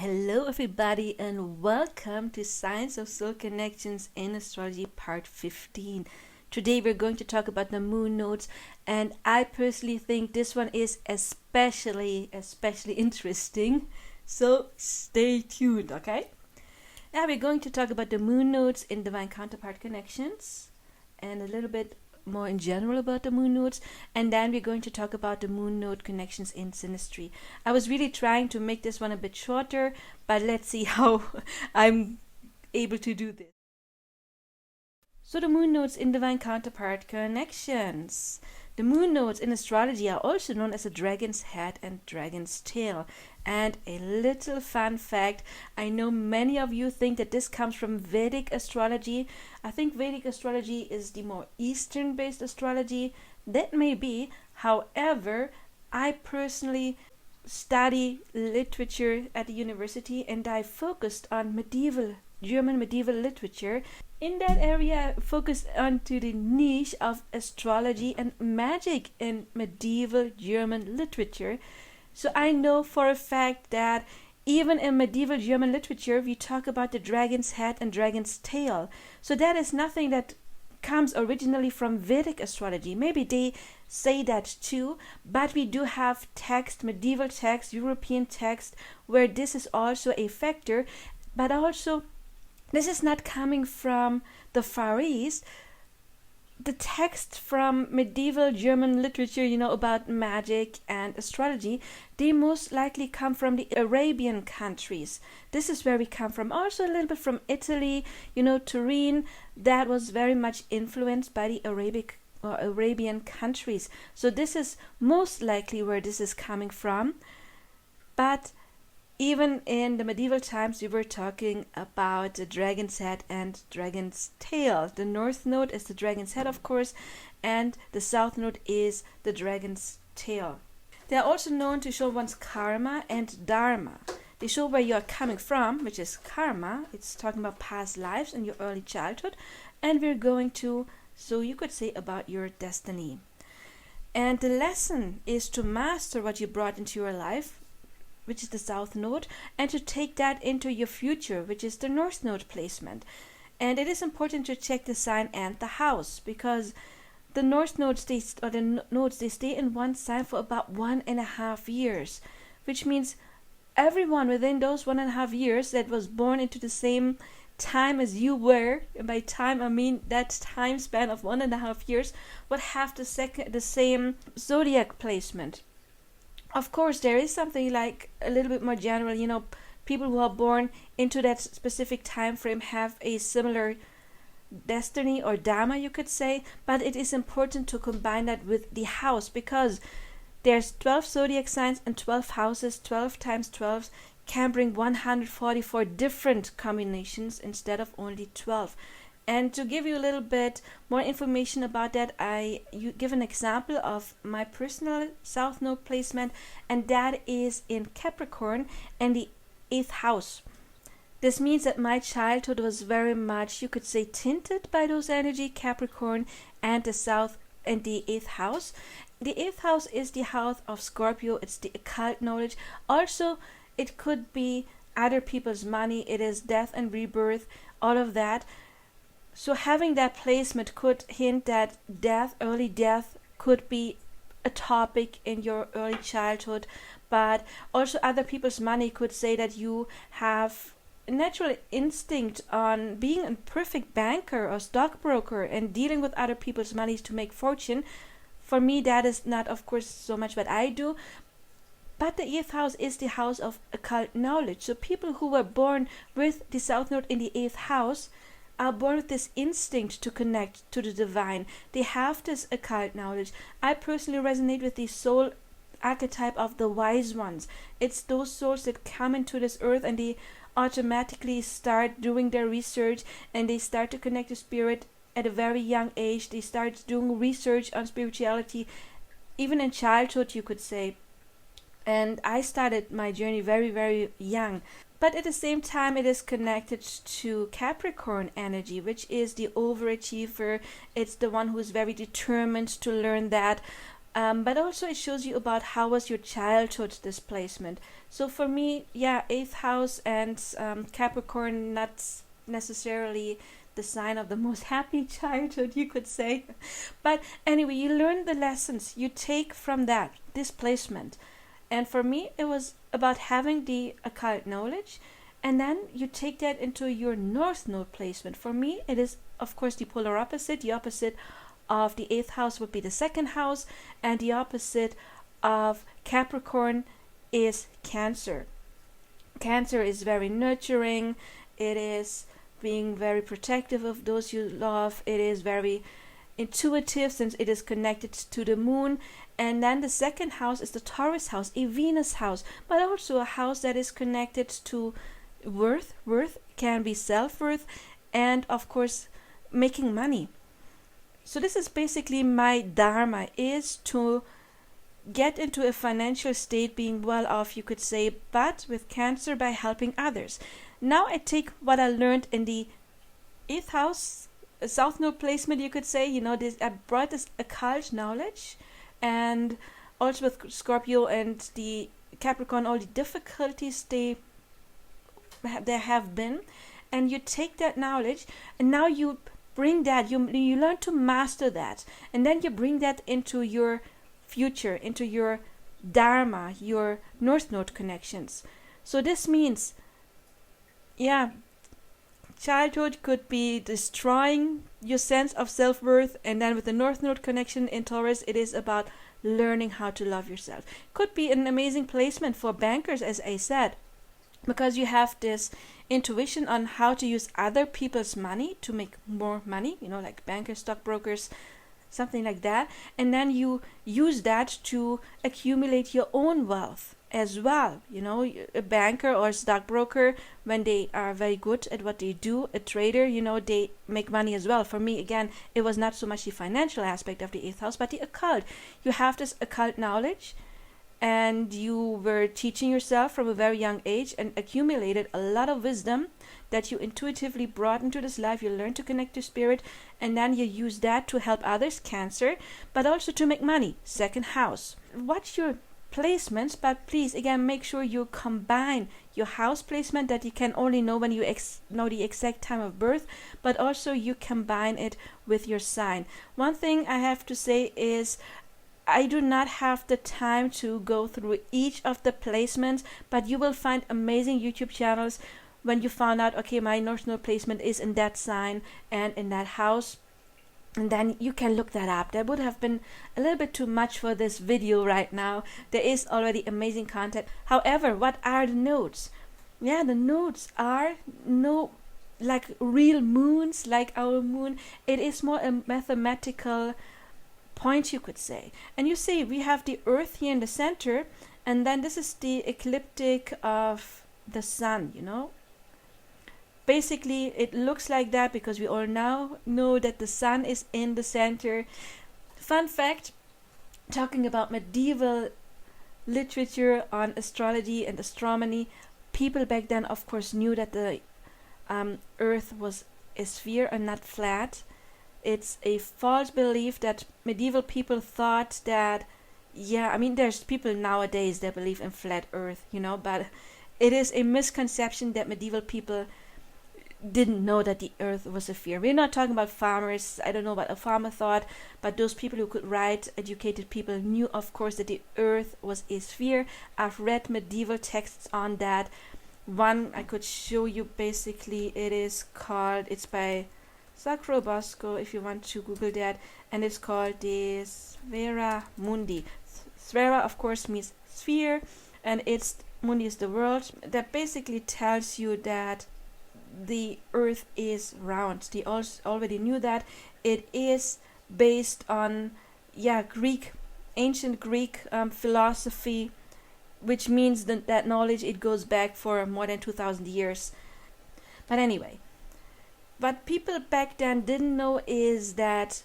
Hello everybody and welcome to Science of Soul Connections in Astrology Part 15. Today we're going to talk about the moon nodes, and I personally think this one is especially interesting. So stay tuned, okay? Now we're going to talk about the moon nodes in Divine Counterpart connections and a little bit more in general about the moon nodes, and then we're going to talk about the moon node connections in Synastry. I was really trying to make this one a bit shorter, but let's see how I'm able to do this. So the moon nodes in Divine Counterpart connections. The moon nodes in astrology are also known as the dragon's head and dragon's tail. And a little fun fact, I know many of you think that this comes from Vedic astrology. I think Vedic astrology is the more Eastern based astrology. That may be. However, I personally study literature at the university, and I focused on German medieval literature. In that area, I focused onto the niche of astrology and magic in medieval German literature. So I know for a fact that even in medieval German literature, we talk about the dragon's head and dragon's tail. So that is nothing that comes originally from Vedic astrology. Maybe they say that too, but we do have text, medieval text, European text, where this is also a factor, but also this is not coming from the Far East. The text from medieval German literature, about magic and astrology, they most likely come from the Arabian countries. This is where we come from. Also a little bit from Italy, Turin, that was very much influenced by the Arabian countries. So this is most likely where this is coming from. But even in the medieval times, we were talking about the dragon's head and dragon's tail. The north node is the dragon's head, of course, and the south node is the dragon's tail. They are also known to show one's karma and dharma. They show where you are coming from, which is karma. It's talking about past lives and your early childhood. And we're going to, so you could say, about your destiny. And the lesson is to master what you brought into your life, which is the south node, and to take that into your future, which is the north node placement. And it is important to check the sign and the house, because the north nodes, they stay in one sign for about 1.5 years, which means everyone within those 1.5 years that was born into the same time as you were, and by time I mean that time span of 1.5 years, would have the same zodiac placement. Of course, there is something like a little bit more general, people who are born into that specific time frame have a similar destiny or dharma, you could say, but it is important to combine that with the house, because there's 12 zodiac signs and 12 houses. 12 times 12 can bring 144 different combinations instead of only 12. And to give you a little bit more information about that, you give an example of my personal south node placement, and that is in Capricorn and the 8th house. This means that my childhood was very much, you could say, tinted by those energy, Capricorn and the south and the 8th house. The 8th house is the house of Scorpio. It's the occult knowledge. Also, it could be other people's money. It is death and rebirth, all of that. So having that placement could hint that early death could be a topic in your early childhood, but also other people's money could say that you have a natural instinct on being a perfect banker or stockbroker and dealing with other people's money to make fortune. For me, that is not, of course, so much what I do. But the 8th house is the house of occult knowledge. So people who were born with the south node in the 8th house are born with this instinct to connect to the divine. They have this occult knowledge. I personally resonate with the soul archetype of the wise ones. It's those souls that come into this earth and they automatically start doing their research, and they start to connect to spirit at a very young age. They start doing research on spirituality, even in childhood, you could say. And I started my journey very, very young. But at the same time, it is connected to Capricorn energy, which is the overachiever. It's the one who's very determined to learn that But also it shows you about how was your childhood displacement. So for me, yeah, 8th house and Capricorn, not necessarily the sign of the most happy childhood, you could say. But anyway, you learn the lessons you take from that displacement. And for me, it was about having the occult knowledge, and then you take that into your North Node placement. For me, it is, of course, the polar opposite. The opposite of the 8th house would be the 2nd house, and the opposite of Capricorn is Cancer. Cancer is very nurturing. It is being very protective of those you love. It is very intuitive since it is connected to the moon. And then the 2nd house is the Taurus house, a Venus house, but also a house that is connected to worth. Worth can be self-worth, and of course making money. So this is basically my dharma, is to get into a financial state, being well off, you could say, but with Cancer by helping others. Now I take what I learned in the 8th house, South Node placement, you could say, I brought this occult knowledge, and also with Scorpio and the Capricorn, all the difficulties there have been, and you take that knowledge, and now you bring that, you learn to master that, and then you bring that into your future, into your dharma, your North Node connections. So this means, childhood could be destroying your sense of self-worth, and then with the North Node connection in Taurus, it is about learning how to love yourself. Could be an amazing placement for bankers, as I said, because you have this intuition on how to use other people's money to make more money, like bankers, stockbrokers, something like that, and then you use that to accumulate your own wealth as well. A banker or a stockbroker, when they are very good at what they do, a trader, they make money as well. For me, again, it was not so much the financial aspect of the 8th house, but the occult. You have this occult knowledge, and you were teaching yourself from a very young age and accumulated a lot of wisdom that you intuitively brought into this life. You learn to connect to spirit, and then you use that to help others, Cancer, but also to make money, 2nd house. Watch your placements, but please, again, make sure you combine your house placement that you can only know when you know the exact time of birth, but also you combine it with your sign. One thing I have to say is, I do not have the time to go through each of the placements, but you will find amazing YouTube channels when you found out, okay, my North Node placement is in that sign and in that house, and then you can look that up. That would have been a little bit too much for this video right now. There is already amazing content. However, what are the nodes? Yeah, the nodes are no like real moons, like our moon. It is more a mathematical point, you could say. And you see, we have the Earth here in the center, and then this is the ecliptic of the sun, Basically, it looks like that because we all now know that the sun is in the center. Fun fact, talking about medieval literature on astrology and astronomy, people back then, of course, knew that the Earth was a sphere and not flat. It's a false belief that medieval people thought that, there's people nowadays that believe in flat Earth, but it is a misconception that medieval people didn't know that the Earth was a sphere. We're not talking about farmers. I don't know what a farmer thought, but those people who could write, educated people, knew, of course, that the Earth was a sphere. I've read medieval texts on that. One I could show you, basically, it's by Sacro Bosco, if you want to Google that, and it's called the Sphera Mundi. Sphera, of course, means sphere, and it's Mundi is the world. That basically tells you that the Earth is round. They already knew that. It is based on ancient Greek philosophy, which means that knowledge, it goes back for more than 2,000 years. But anyway, what people back then didn't know is that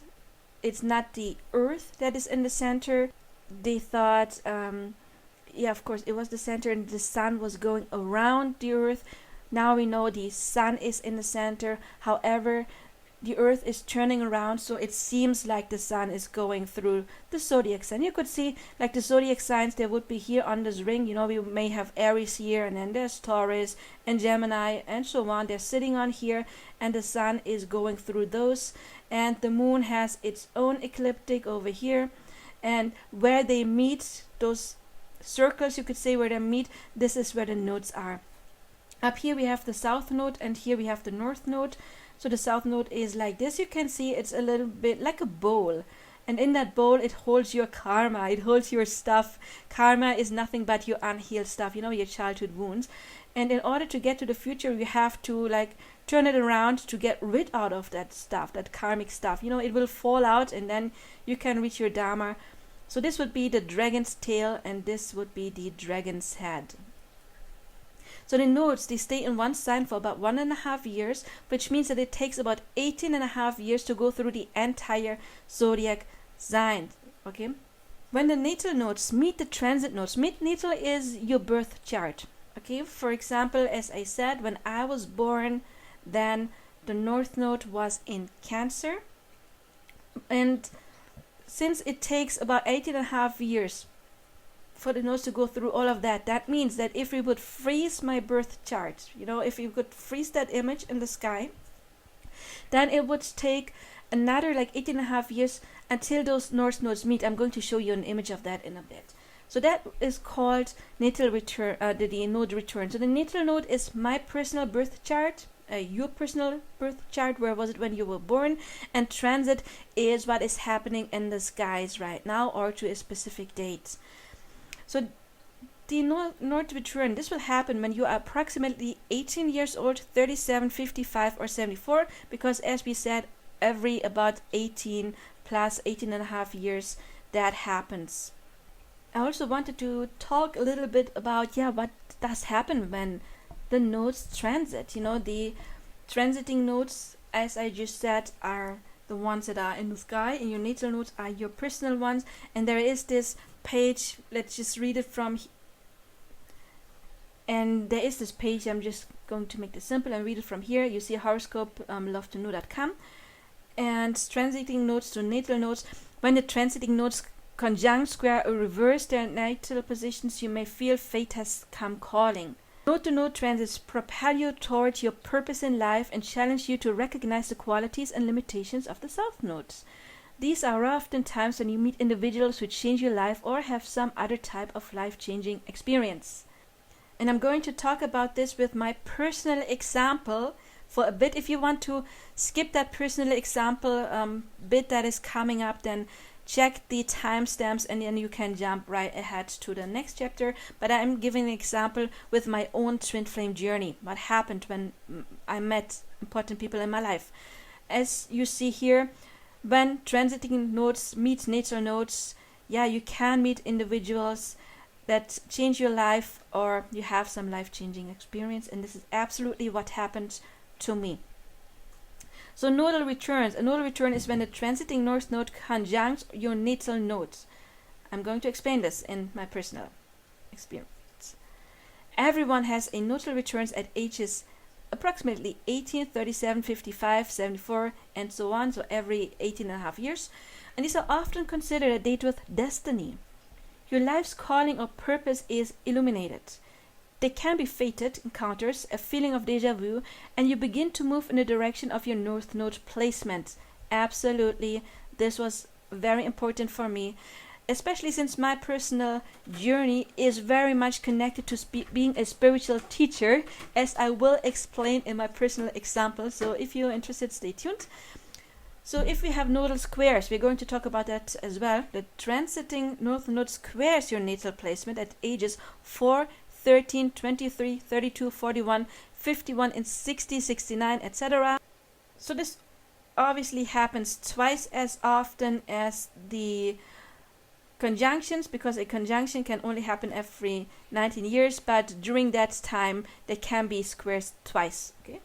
it's not the Earth that is in the center. They thought, of course, it was the center and the sun was going around the Earth. Now we know the sun is in the center. However, the earth is turning around, so it seems like the sun is going through the zodiac sign. You could see like the zodiac signs, there would be here on this ring, you know, we may have Aries here, and then there's Taurus and Gemini and so on. They're sitting on here, and the sun is going through those, and the moon has its own ecliptic over here, and where they meet, those circles, you could say, where they meet, this is where the nodes are. Up here we have the south node, and here we have the north node. So the south node is like this. You can see it's a little bit like a bowl, and in that bowl it holds your karma, it holds your stuff. Karma is nothing but your unhealed stuff, you know, your childhood wounds. And in order to get to the future, you have to like turn it around to get rid out of that stuff, that karmic stuff. You know, it will fall out, and then you can reach your dharma. So this would be the dragon's tail, and this would be the dragon's head. So the nodes, they stay in one sign for about 1.5 years, which means that it takes about 18.5 years to go through the entire zodiac sign. Okay. When the natal nodes meet the transit nodes, natal is your birth chart. Okay. For example, as I said, when I was born, then the north node was in Cancer, and since it takes about 18.5 years for the nodes to go through all of that, that means that if we would freeze my birth chart, you know, if you could freeze that image in the sky, then it would take another like 18.5 years until those north nodes meet. I'm going to show you an image of that in a bit. So that is called natal return, the node return. So the natal node is my personal birth chart, your personal birth chart, where was it when you were born, and transit is what is happening in the skies right now or to a specific date. So the node return, this will happen when you are approximately 18 years old, 37, 55 or 74, because as we said, every about 18 plus 18.5 years that happens. I also wanted to talk a little bit about what does happen when the nodes transit. You know, the transiting nodes, as I just said, are the ones that are in the sky, and your natal nodes are your personal ones. And there is this page, let's just read it from, and there is this page, I'm just going to make this simple and read it from here. You see horoscope, love2know.com, and transiting nodes to natal nodes. When the transiting nodes conjunct, square or reverse their natal positions, you may feel fate has come calling. Node-to-node transits propel you toward your purpose in life and challenge you to recognize the qualities and limitations of the south nodes. These are often times when you meet individuals who change your life or have some other type of life-changing experience. And I'm going to talk about this with my personal example for a bit. If you want to skip that personal example bit that is coming up, then check the timestamps and then you can jump right ahead to the next chapter. But I'm giving an example with my own twin flame journey. What happened when I met important people in my life. As you see here, when transiting nodes meet natal nodes, you can meet individuals that change your life or you have some life-changing experience, and this is absolutely what happened to me. So nodal returns. A nodal return is when the transiting north node conjuncts your natal nodes. I'm going to explain this in my personal experience. Everyone has a nodal returns at ages approximately 18, 37, 55, 74, and so on, so every 18.5 years. And these are often considered a date with destiny. Your life's calling or purpose is illuminated. They can be fated encounters, a feeling of deja vu, and you begin to move in the direction of your north node placement. Absolutely, this was very important for me, especially since my personal journey is very much connected to being a spiritual teacher, as I will explain in my personal example. So if you're interested, stay tuned. So if we have nodal squares, we're going to talk about that as well. The transiting north node squares your natal placement at ages 4, 13, 23, 32, 41, 51, and 60, 69, etc. So this obviously happens twice as often as the conjunctions, because a conjunction can only happen every 19 years, but during that time there can be squares twice. Okay.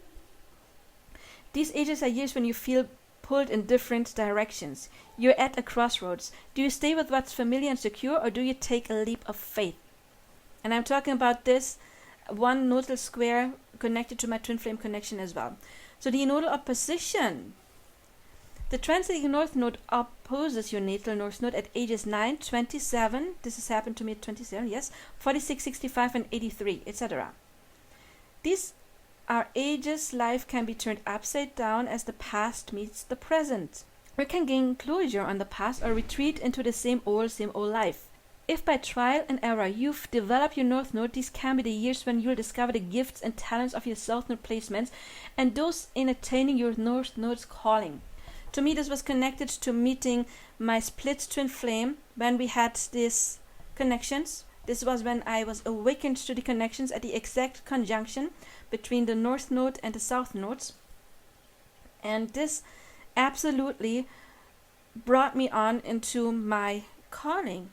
These ages are years when you feel pulled in different directions. You're at a crossroads. Do you stay with what's familiar and secure, or do you take a leap of faith? And I'm talking about this one nodal square connected to my twin flame connection as well. So the nodal opposition The translating north node opposes your natal north node at ages 9, 27, this has happened to me at 27, yes, 46, 65, and 83, etc. These are ages life can be turned upside down as the past meets the present. We can gain closure on the past or retreat into the same old life. If by trial and error you've developed your north node, these can be the years when you'll discover the gifts and talents of your south node placements and those in attaining your north node's calling. To me, this was connected to meeting my split twin flame when we had these connections. This was when I was awakened to the connections at the exact conjunction between the north node and the south nodes. And this absolutely brought me on into my calling.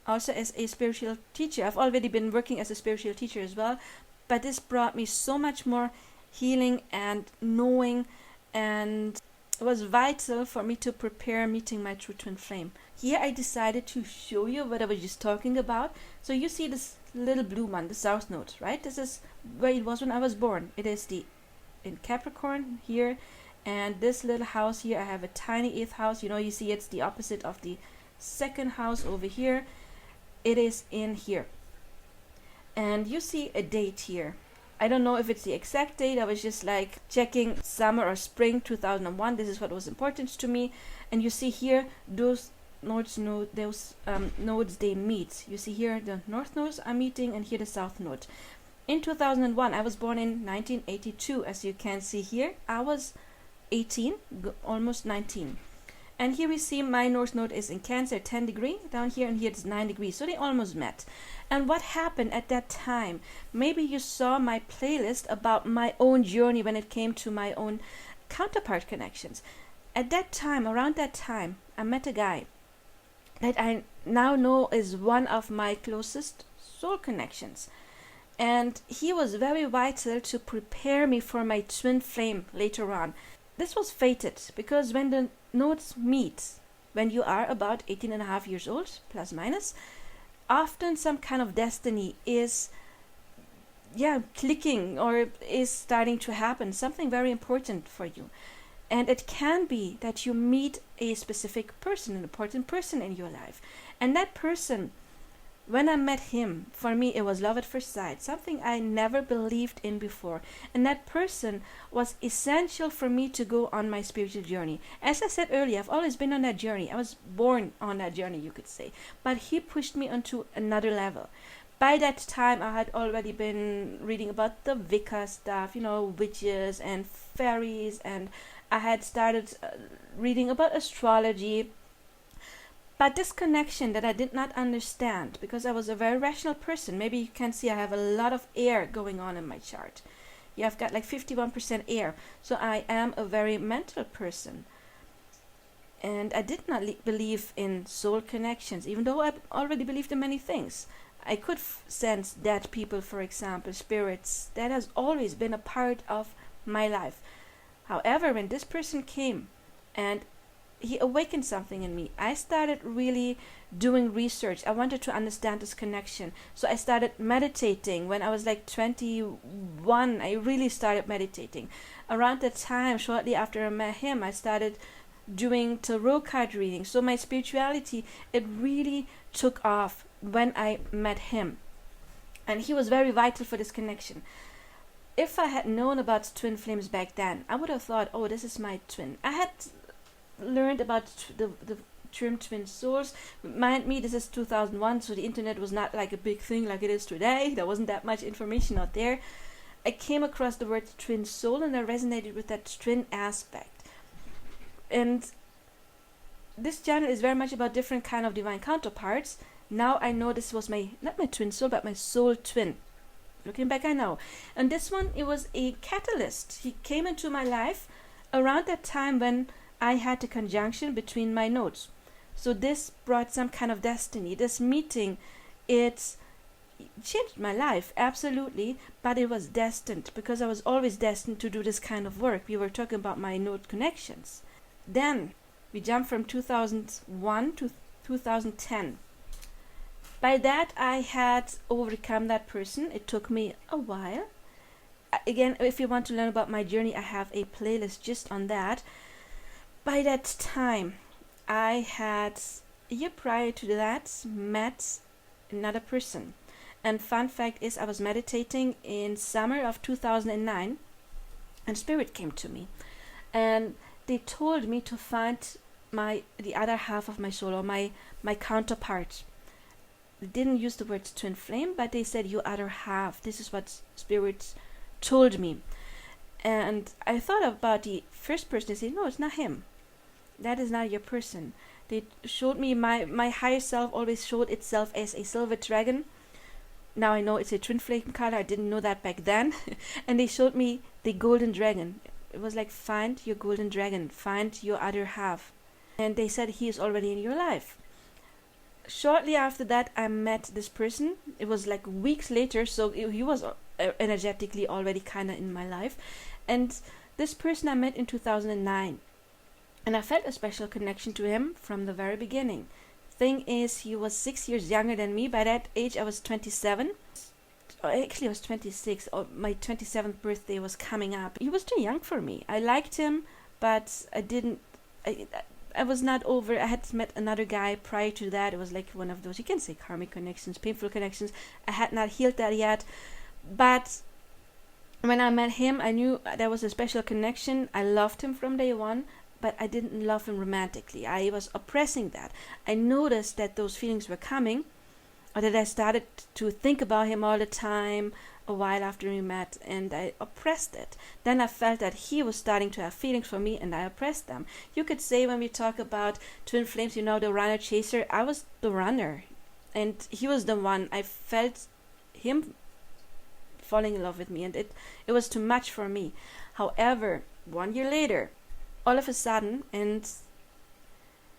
Also as a spiritual teacher. I've already been working as a spiritual teacher as well, but this brought me so much more healing and knowing, and it was vital for me to prepare meeting my true twin flame. Here I decided to show you what I was just talking about. So you see this little blue one, the south node, right? This is where it was when I was born. It is in Capricorn here, and this little house here, I have a tiny 8th house. You see it's the opposite of the 2nd house over here. It is in here. And you see a date here. I don't know if it's the exact date. I was just like checking summer or spring 2001. This is what was important to me. And you see here those nodes they meet. You see here the north nodes are meeting, and here the south node. In 2001, I was born in 1982. As you can see here, I was 18, almost 19. And here we see my north node is in Cancer, 10 degrees down here, and here it's 9 degrees. So they almost met. And what happened at that time? Maybe you saw my playlist about my own journey when it came to my own counterpart connections. At that time, around that time, I met a guy that I now know is one of my closest soul connections. And he was very vital to prepare me for my twin flame later on. This was fated because when the nodes meet, when you are about 18.5 years old, plus minus, often some kind of destiny is clicking or is starting to happen, something very important for you. And it can be that you meet a specific person, an important person in your life. And that person, when I met him, for me it was love at first sight, something I never believed in before. And that person was essential for me to go on my spiritual journey. As I said earlier, I've always been on that journey. I was born on that journey, you could say. But he pushed me onto another level. By that time, I had already been reading about the Wicca stuff, witches and fairies, and I had started reading about astrology. But this connection that I did not understand, because I was a very rational person. Maybe you can see I have a lot of air going on in my chart. Yeah, I've got like 51% air. So I am a very mental person. And I did not believe in soul connections, even though I already believed in many things. I could sense dead people, for example, spirits. That has always been a part of my life. However, when this person came and he awakened something in me, I started really doing research. I wanted to understand this connection. So I started meditating. When I was like 21, I really started meditating. Around that time, shortly after I met him, I started doing tarot card reading. So my spirituality, it really took off when I met him. And he was very vital for this connection. If I had known about twin flames back then, I would have thought, oh, this is my twin. I had learned about the term twin souls. Mind me, this is 2001, so the internet was not like a big thing like it is today. There wasn't that much information out there. I came across the word twin soul and I resonated with that twin aspect. And this channel is very much about different kind of divine counterparts. Now I know this was not my twin soul, but my soul twin. Looking back, I know. And this one, it was a catalyst. He came into my life around that time when I had the conjunction between my nodes. So this brought some kind of destiny. This meeting, it changed my life, absolutely, but it was destined because I was always destined to do this kind of work. We were talking about my node connections. Then we jumped from 2001 to 2010. By that, I had overcome that person. It took me a while. Again, if you want to learn about my journey, I have a playlist just on that. By that time, I had, a year prior to that, met another person. And fun fact is, I was meditating in summer of 2009, and spirit came to me, and they told me to find the other half of my soul, or my counterpart. They didn't use the word twin flame, but they said your other half. This is what spirit told me. And I thought about the first person. They said, no, it's not him. That is not your person. They showed me my higher self always showed itself as a silver dragon. Now I know it's a twin flame color. I didn't know that back then. And they showed me the golden dragon. It was like, find your golden dragon, find your other half. And they said he is already in your life. Shortly after that, I met this person. It was like weeks later, so he was energetically already kind of in my life. And this person I met in 2009. And I felt a special connection to him from the very beginning. Thing is, he was 6 years younger than me. By that age, I was 27. Actually, I was 26. My 27th birthday was coming up. He was too young for me. I liked him, but I was not over. I had met another guy prior to that. It was like one of those, you can say, karmic connections, painful connections. I had not healed that yet. But when I met him, I knew there was a special connection. I loved him from day one, but I didn't love him romantically. I was oppressing that. I noticed that those feelings were coming, or that I started to think about him all the time a while after we met, and I oppressed it. Then I felt that he was starting to have feelings for me, and I oppressed them. You could say, when we talk about twin flames, the runner chaser, I was the runner, and he was the one. I felt him falling in love with me, and it was too much for me. However, 1 year later, all of a sudden, and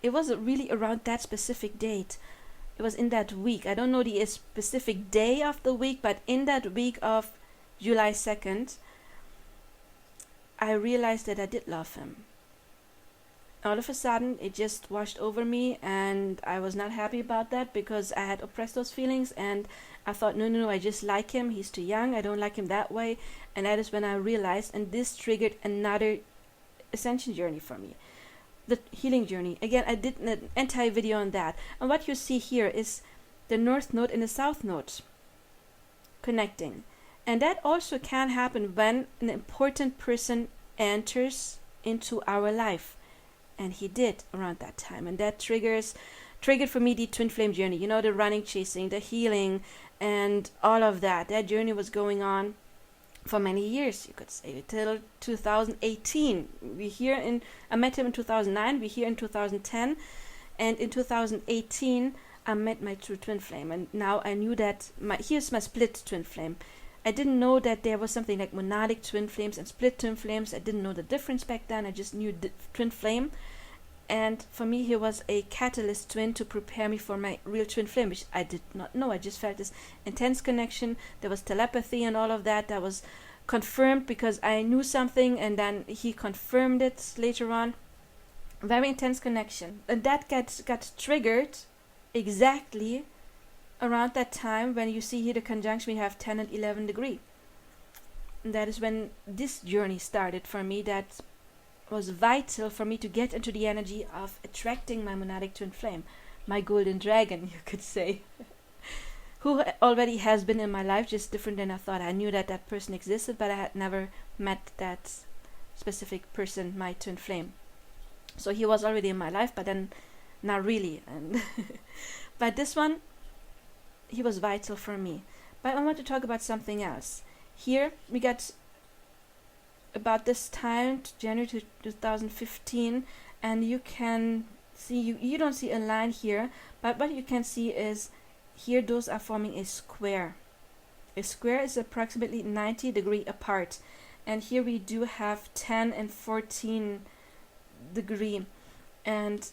it was really around that specific date, it was in that week, I don't know the specific day of the week, but in that week of July 2nd, I realized that I did love him. All of a sudden, it just washed over me, and I was not happy about that, because I had oppressed those feelings, and I thought, no, I just like him. He's too young. I don't like him that way. And that is when I realized, and this triggered another ascension journey for me. The healing journey. Again, I did an entire video on that. And what you see here is the North Node and the South Node connecting. And that also can happen when an important person enters into our life. And he did around that time. And that triggered for me the twin flame journey. The running, chasing, the healing, and all of that. That journey was going on for many years, you could say, till 2018. I met him in 2009, we're here in 2010, and in 2018 I met my true twin flame, and now I knew that here's my split twin flame. I didn't know that there was something like monadic twin flames and split twin flames. I didn't know the difference back then. I just knew the twin flame, and for me he was a catalyst twin to prepare me for my real twin flame, which I did not know. I just felt this intense connection. There was telepathy and all of that. That was confirmed because I knew something, and then he confirmed it later on. Very intense connection, and that got triggered exactly around that time when you see here the conjunction we have 10 and 11 degree. And that is when this journey started for me. That was vital for me to get into the energy of attracting my monadic twin flame, my golden dragon, you could say, who already has been in my life, just different than I thought. I knew that that person existed, but I had never met that specific person, my twin flame. So he was already in my life, but then not really. And but this one, he was vital for me. But I want to talk about something else. Here we got about this time, January 2015, and you can see, you don't see a line here, but what you can see is here those are forming a square. A square is approximately 90 degrees apart, and here we do have 10 and 14 degree, and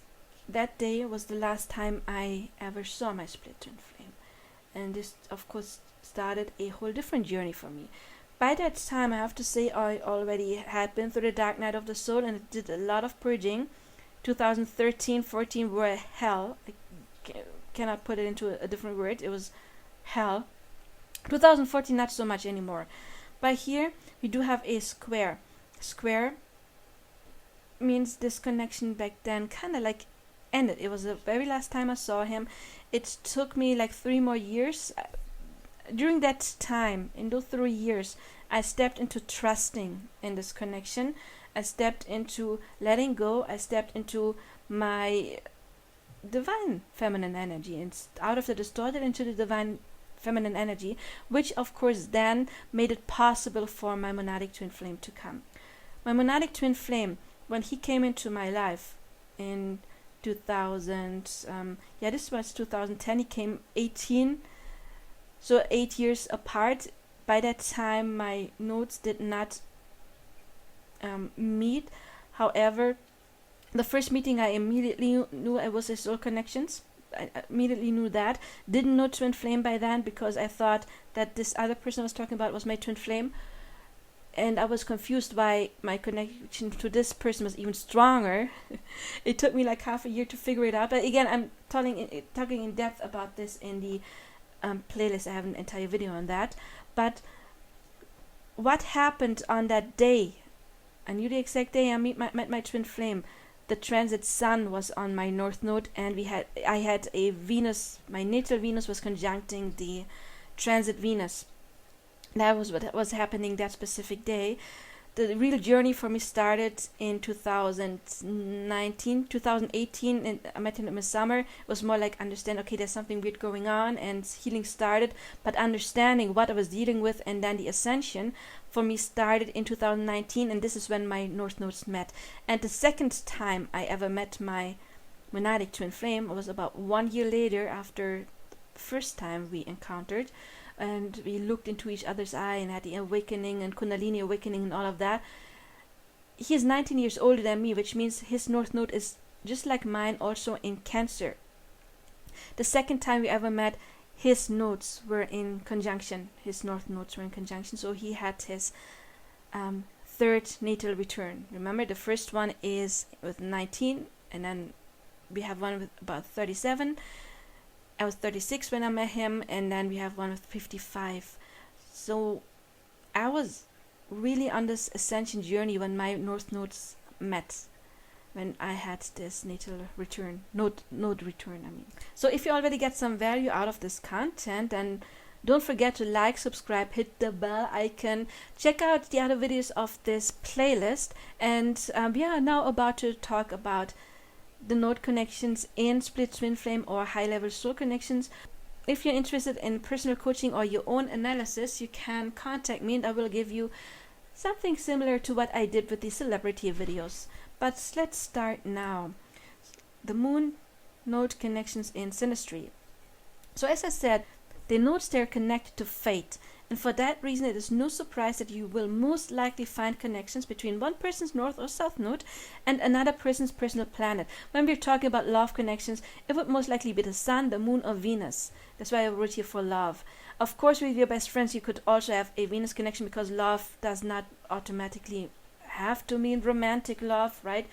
that day was the last time I ever saw my split twin flame, and this of course started a whole different journey for me. By that time, I have to say, I already had been through the dark night of the soul, and did a lot of purging. 2013-14 were hell. I cannot put it into a different word. It was hell. 2014, not so much anymore. But here we do have a square. Square means this connection back then kind of like ended. It was the very last time I saw him. It took me like 3 more years. During that time, in those 3 years, I stepped into trusting in this connection. I stepped into letting go. I stepped into my divine feminine energy, and out of the distorted into the divine feminine energy, which of course then made it possible for my monadic twin flame to come. My monadic twin flame, when he came into my life in 2000, this was 2010, he came 18, so 8 years apart. By that time my nodes did not meet. However, the first meeting I immediately knew it was a soul connections. I immediately knew that. Didn't know twin flame by then because I thought that this other person I was talking about was my twin flame, and I was confused why my connection to this person was even stronger. It took me like half a year to figure it out. But again, I'm talking in depth about this in the playlist. I have an entire video on that. But what happened on that day? I knew the exact day I met my twin flame. The transit sun was on my north node, and I had a Venus, my natal Venus was conjuncting the transit Venus. That was what was happening that specific day. The real journey for me started in 2018, and I met him in the summer. It was more like understand, okay, there's something weird going on, and healing started. But understanding what I was dealing with, and then the ascension for me started in 2019, and this is when my north nodes met. And the second time I ever met my monadic twin flame was about 1 year later, after the first time we encountered. And we looked into each other's eye and had the awakening and Kundalini awakening and all of that. He is 19 years older than me, which means his north node is just like mine, also in Cancer. The second time we ever met, his nodes were in conjunction. His north nodes were in conjunction, so he had his third natal return. Remember, the first one is with 19, and then we have one with about 37. I was 36 when I met him, and then we have one with 55. So I was really on this ascension journey when my north nodes met, when I had this natal return, node return, I mean. So if you already get some value out of this content, then don't forget to like, subscribe, hit the bell icon, check out the other videos of this playlist, and we are now about to talk about the node connections in split twin flame or high level soul connections. If you're interested in personal coaching or your own analysis, you can contact me, and I will give you something similar to what I did with the celebrity videos. But let's start now. The moon node connections in Synastry. So as I said, the nodes, they're connected to fate, and for that reason it is no surprise that you will most likely find connections between one person's north or south node and another person's personal planet. When we're talking about love connections, it would most likely be the sun, the moon, or Venus. That's why I wrote here for love. Of course, with your best friends you could also have a Venus connection, because love does not automatically have to mean romantic love, right?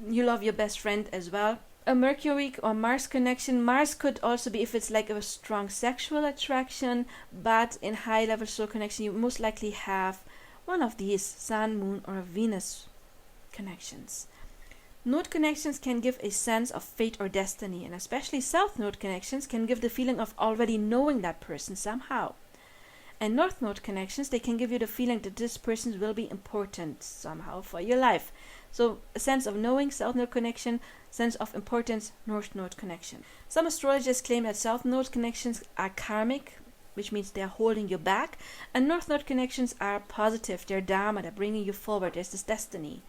You love your best friend as well. A Mercury or Mars connection. Mars could also be if it's like a strong sexual attraction, but in high level soul connection you most likely have one of these, Sun, Moon, or Venus connections. Node connections can give a sense of fate or destiny, and especially south node connections can give the feeling of already knowing that person somehow. And north node connections, they can give you the feeling that this person will be important somehow for your life. So a sense of knowing, south node connection; sense of importance, north node connection. Some astrologers claim that south node connections are karmic, which means they're holding you back, and north node connections are positive, they're dharma, they're bringing you forward, there's this destiny.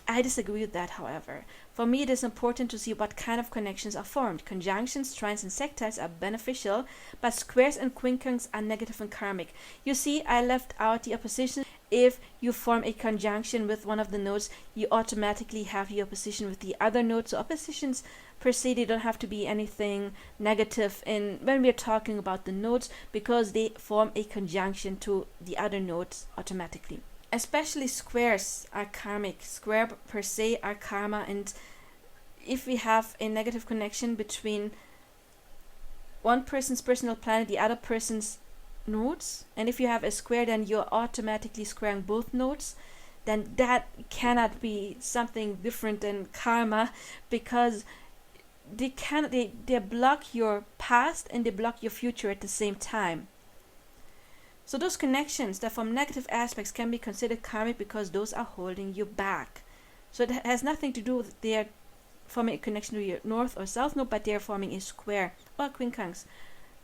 I disagree with that, however. For me, it is important to see what kind of connections are formed. Conjunctions, trines, and sextiles are beneficial, but squares and quincunx are negative and karmic. You see, I left out the opposition. If you form a conjunction with one of the nodes, you automatically have the opposition with the other node. So oppositions per se, they don't have to be anything negative when we're talking about the nodes, because they form a conjunction to the other nodes automatically. Especially squares are karmic. Square per se are karma, and if we have a negative connection between one person's personal planet, the other person's nodes, and if you have a square, then you're automatically squaring both nodes, then that cannot be something different than karma, because they block your past and they block your future at the same time. So those connections that form negative aspects can be considered karmic because those are holding you back. So it has nothing to do with their forming a connection to your north or south node, but they're forming a square, or quincunx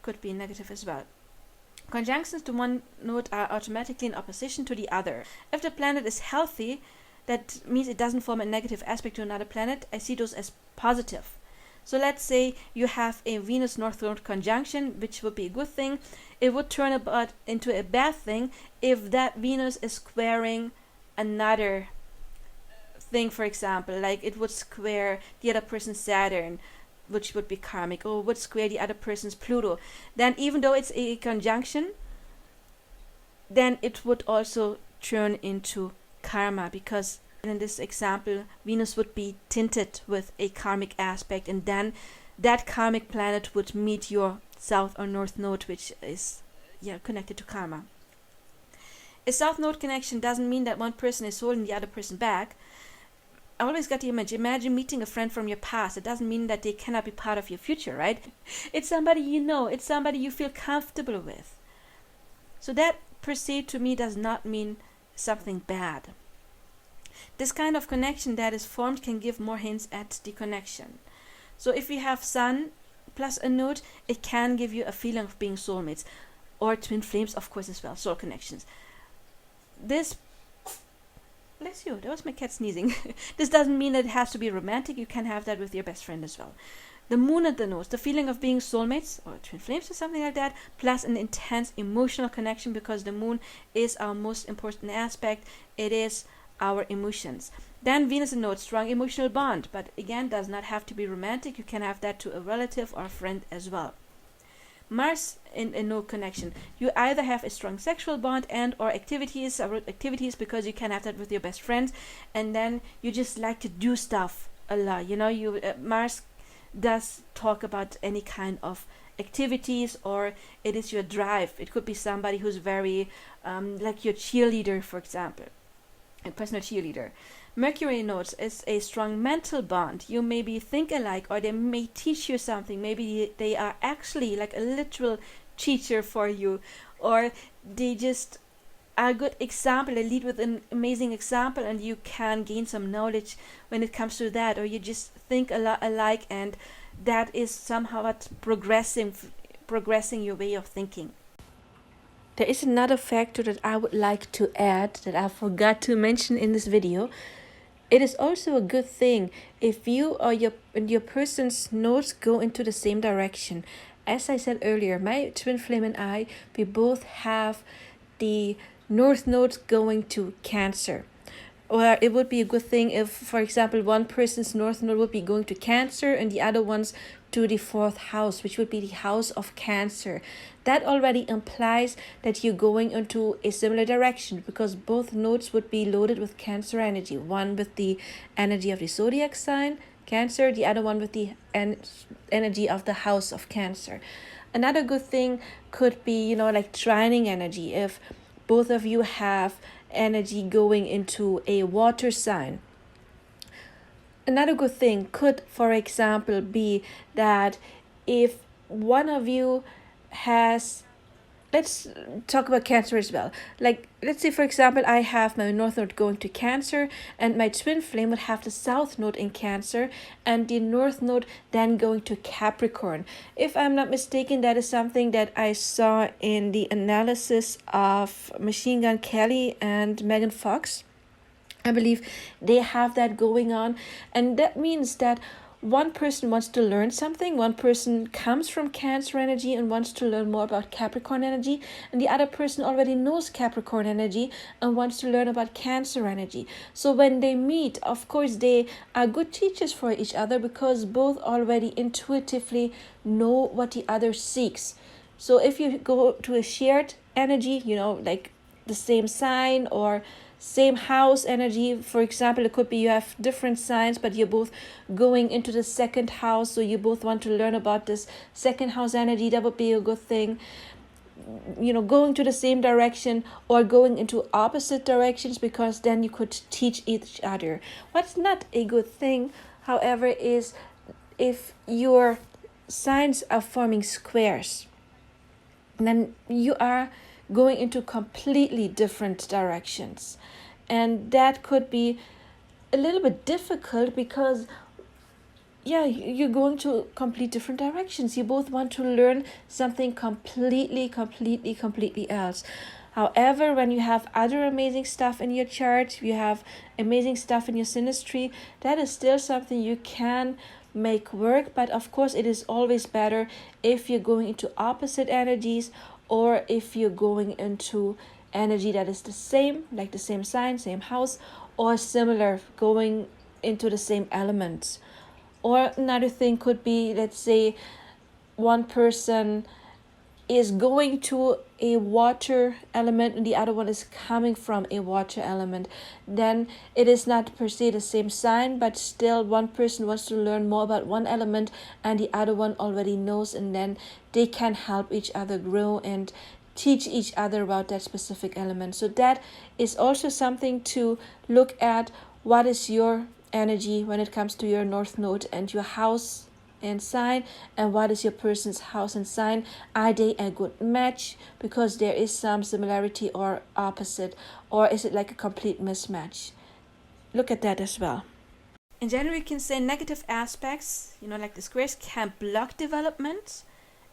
could be negative as well. Conjunctions to one node are automatically in opposition to the other. If the planet is healthy, that means it doesn't form a negative aspect to another planet. I see those as positive. So let's say you have a Venus North Node conjunction, which would be a good thing. It would turn about into a bad thing if that Venus is squaring another thing, for example, like it would square the other person's Saturn, which would be karmic, or would square the other person's Pluto. Then even though it's a conjunction, then it would also turn into karma, because in this example, Venus would be tinted with a karmic aspect, and then that karmic planet would meet your south or north node, which is connected to karma. A south node connection doesn't mean that one person is holding the other person back. I always got the image. Imagine meeting a friend from your past. It doesn't mean that they cannot be part of your future, right? It's somebody you know. It's somebody you feel comfortable with. So that per se to me does not mean something bad. This kind of connection that is formed can give more hints at the connection. So if you have Sun plus a node, it can give you a feeling of being soulmates, or twin flames, of course, as well, soul connections. This, bless you, that was my cat sneezing. This doesn't mean that it has to be romantic. You can have that with your best friend as well. The moon and the nodes, the feeling of being soulmates or twin flames or something like that, plus an intense emotional connection, because the moon is our most important aspect. It is our emotions. Then Venus and nodes, strong emotional bond, but again does not have to be romantic. You can have that to a relative or a friend as well. Mars in a node connection, you either have a strong sexual bond and or activities because you can have that with your best friends, and then you just like to do stuff a lot. Mars does talk about any kind of activities, or it is your drive. It could be somebody who's very like your cheerleader, for example, a personal cheerleader. Mercury nodes is a strong mental bond. You maybe think alike, or they may teach you something. Maybe they are actually like a literal teacher for you, or they just are a good example. They lead with an amazing example, and you can gain some knowledge when it comes to that, or you just think a lot alike, and that is somehow progressing your way of thinking. There is another factor that I would like to add that I forgot to mention in this video. It is also a good thing if you or your person's nodes go into the same direction. As I said earlier, my twin flame and I, we both have the north node going to Cancer. Or it would be a good thing if, for example, one person's north node would be going to Cancer and the other one's to the 4th house, which would be the house of Cancer. That already implies that you're going into a similar direction, because both nodes would be loaded with Cancer energy. One with the energy of the zodiac sign, Cancer, the other one with the energy of the house of Cancer. Another good thing could be, like trining energy. If both of you have energy going into a water sign. Another good thing could, for example, be that if one of you has, let's talk about Cancer as well. Like, let's say, for example, I have my north node going to Cancer, and my twin flame would have the south node in Cancer, and the north node then going to Capricorn. If I'm not mistaken, that is something that I saw in the analysis of Machine Gun Kelly and Megan Fox. I believe they have that going on, and that means that one person wants to learn something. One person comes from Cancer energy and wants to learn more about Capricorn energy, and the other person already knows Capricorn energy and wants to learn about Cancer energy. So when they meet, of course, they are good teachers for each other, because both already intuitively know what the other seeks. So if you go to a shared energy, like the same sign or same house energy, for example, it could be you have different signs, but you're both going into the 2nd house, so you both want to learn about this 2nd house energy. That would be a good thing. going to the same direction or going into opposite directions, because then you could teach each other. What's not a good thing, however, is if your signs are forming squares, then you are going into completely different directions. And that could be a little bit difficult, because you're going to complete different directions. You both want to learn something completely else. However, when you have other amazing stuff in your chart, you have amazing stuff in your synastry, that is still something you can make work. But of course, it is always better if you're going into opposite energies, or if you're going into energy that is the same, like the same sign, same house, or similar, going into the same elements. Or another thing could be, let's say one person is going to a water element and the other one is coming from a water element. Then it is not per se the same sign, but still one person wants to learn more about one element and the other one already knows, and then they can help each other grow and teach each other about that specific element. So that is also something to look at. What is your energy when it comes to your north node and your house and sign, and what is your person's house and sign? Are they a good match because there is some similarity, or opposite, or is it like a complete mismatch? Look at that as well. In general, we can say negative aspects, like the squares, can block development,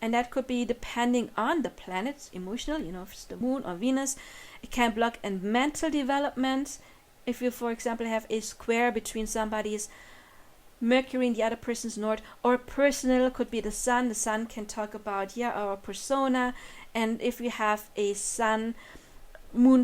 and that could be depending on the planets, emotional, if it's the moon or Venus. It can block in mental development. If you, for example, have a square between somebody's Mercury and the other person's north, or personal, could be the sun. The sun can talk about our persona. And if you have a sun moon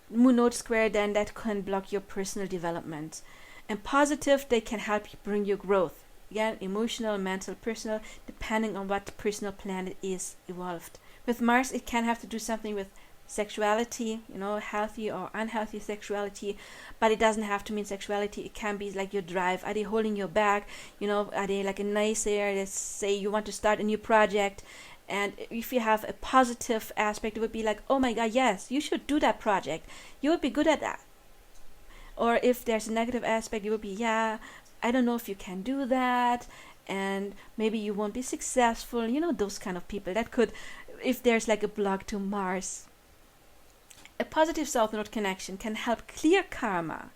node square, then that can block your personal development. And positive, they can help you bring your growth. Again, emotional, mental, personal, depending on what personal planet is evolved. With Mars, it can have to do something with sexuality, healthy or unhealthy sexuality, but it doesn't have to mean sexuality. It can be like your drive. Are they holding you back? Are they like a naysayer? Let's say you want to start a new project, and if you have a positive aspect, it would be like, oh my god, yes, you should do that project. You would be good at that. Or if there's a negative aspect, it would be, I don't know if you can do that, and maybe you won't be successful. Those kind of people. That could, if there's like a block to Mars. A positive South Node connection can help clear karma,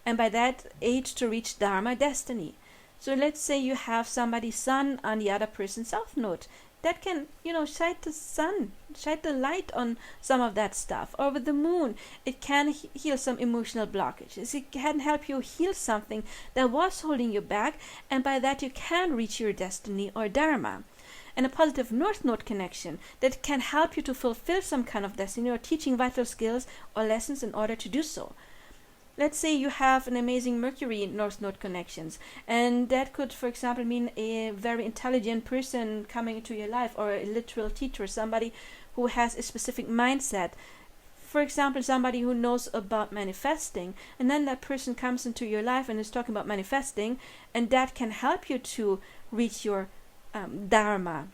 and by that aid to reach Dharma, destiny. So let's say you have somebody's sun on the other person's South Node. That can, shine the light on some of that stuff. Or with the moon, it can heal some emotional blockages. It can help you heal something that was holding you back, and by that you can reach your destiny or Dharma. And a positive North Node connection that can help you to fulfill some kind of destiny, or teaching vital skills or lessons in order to do so. Let's say you have an amazing Mercury North Node connections, and that could, for example, mean a very intelligent person coming into your life, or a literal teacher, somebody who has a specific mindset. For example, somebody who knows about manifesting, and then that person comes into your life and is talking about manifesting, and that can help you to reach your Dharma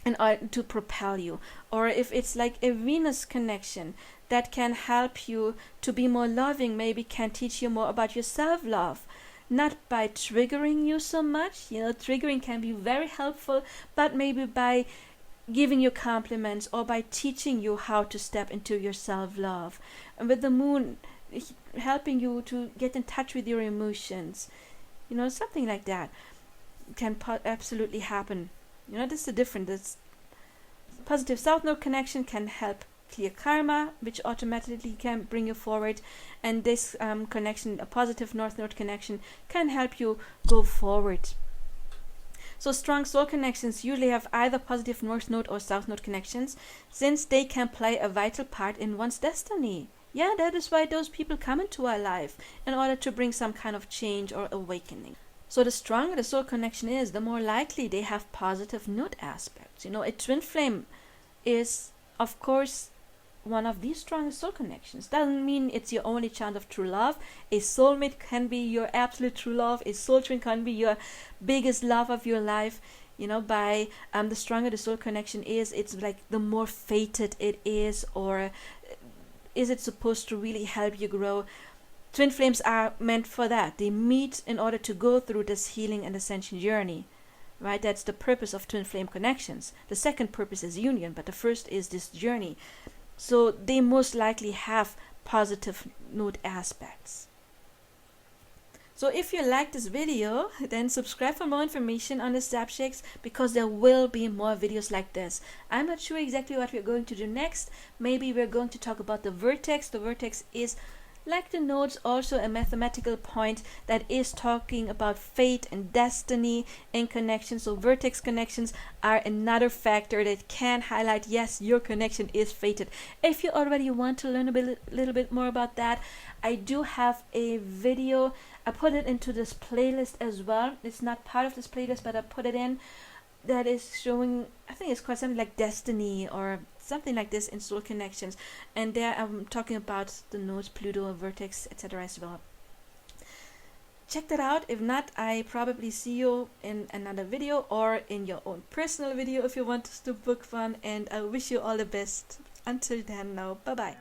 and to propel you. Or if it's like a Venus connection, that can help you to be more loving, maybe can teach you more about your self-love, not by triggering you so much. Triggering can be very helpful, but maybe by giving you compliments, or by teaching you how to step into your self-love. And with the moon, helping you to get in touch with your emotions, something like that can absolutely happen. This is the difference. This positive South Node connection can help clear karma, which automatically can bring you forward, and this connection, a positive North Node connection, can help you go forward. So strong soul connections usually have either positive North Node or South Node connections, since they can play a vital part in one's destiny. That is why those people come into our life, in order to bring some kind of change or awakening. So the stronger the soul connection is, the more likely they have positive node aspects. A twin flame is, of course, one of the strongest soul connections. Doesn't mean it's your only chance of true love. A soulmate can be your absolute true love. A soul twin can be your biggest love of your life. by the stronger the soul connection is, it's like the more fated it is, or is it supposed to really help you grow? Twin flames are meant for that. They meet in order to go through this healing and ascension journey, right? That's the purpose of twin flame connections. The second purpose is union, but the first is this journey. So they most likely have positive node aspects. So if you like this video, then subscribe for more information on the subjects, because there will be more videos like this. I'm not sure exactly what we're going to do next. Maybe we're going to talk about the vertex. The vertex is, like the nodes, also a mathematical point that is talking about fate and destiny in connection. So vertex connections are another factor that can highlight, yes, your connection is fated. If you already want to learn a little bit more about that, I do have a video. I put it into this playlist as well. It's not part of this playlist, but I put it in, that is showing, I think it's called something like destiny or something like this in soul connections, and there I'm talking about the nodes, Pluto, vertex, etc. as well. Check that out. If not, I probably see you in another video or in your own personal video if you want to book one, and I wish you all the best. Until then, now, bye bye.